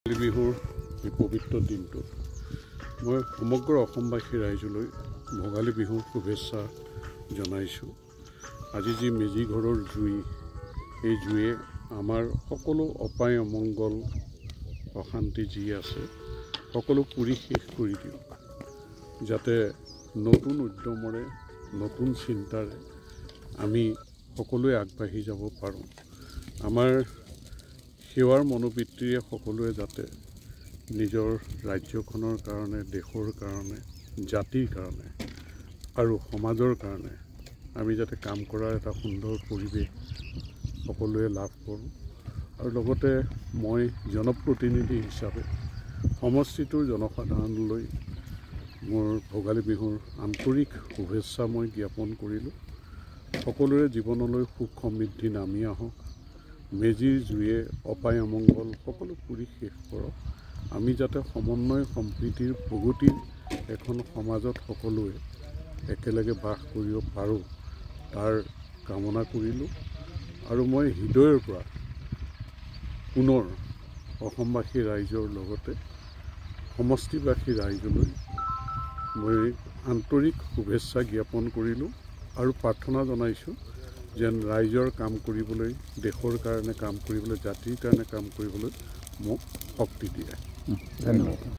বিহুৰ এই পবিত্ৰ দিনটোত মই সমগ্ৰ অসমবাসী ৰাইজলৈ ভোগালী বিহুৰ শুভেচ্ছা জনাইছোঁ। আজি যি মেজি ঘৰৰ জুই, এই জুয়ে আমাৰ সকলো অপায় অমংগল অশান্তি যি আছে সকলো পুৰি শেষ কৰি দিয়ক, যাতে নতুন উদ্যমৰে নতুন চিন্তাৰে আমি সকলোৱে আগবাঢ়ি যাব পাৰোঁ। আমাৰ সেৱাৰ মনোবৃত্তিৰে সকলোৱে যাতে নিজৰ ৰাজ্যখনৰ কাৰণে, দেশৰ কাৰণে, জাতিৰ কাৰণে আৰু সমাজৰ কাৰণে আমি যাতে কাম কৰাৰ এটা সুন্দৰ পৰিৱেশ সকলোৱে লাভ কৰোঁ। আৰু লগতে মই জনপ্ৰতিনিধি হিচাপে সমষ্টিটোৰ জনসাধাৰণলৈ মোৰ ভোগালী বিহুৰ আন্তৰিক শুভেচ্ছা মই জ্ঞাপন কৰিলোঁ। সকলোৰে জীৱনলৈ সুখ সমৃদ্ধি নামি আহক, মেজিৰ জুয়ে অপায় অমংগল সকলো পুৰি শেষ কৰক, আমি যাতে সমন্বয় সম্প্ৰীতিৰ প্ৰগতিৰ এখন সমাজত সকলোৱে একেলগে বাস কৰিব পাৰোঁ তাৰ কামনা কৰিলোঁ। আৰু মই হৃদয়ৰ পৰা পুনৰ অসমবাসী ৰাইজৰ লগতে সমষ্টিবাসী ৰাইজলৈ মই আন্তৰিক শুভেচ্ছা জ্ঞাপন কৰিলোঁ আৰু প্ৰাৰ্থনা জনাইছোঁ যেন ৰাইজৰ কাম কৰিবলৈ, দেশৰ কাৰণে কাম কৰিবলৈ, জাতিৰ কাৰণে কাম কৰিবলৈ মোক শক্তি দিয়ে। ধন্যবাদ।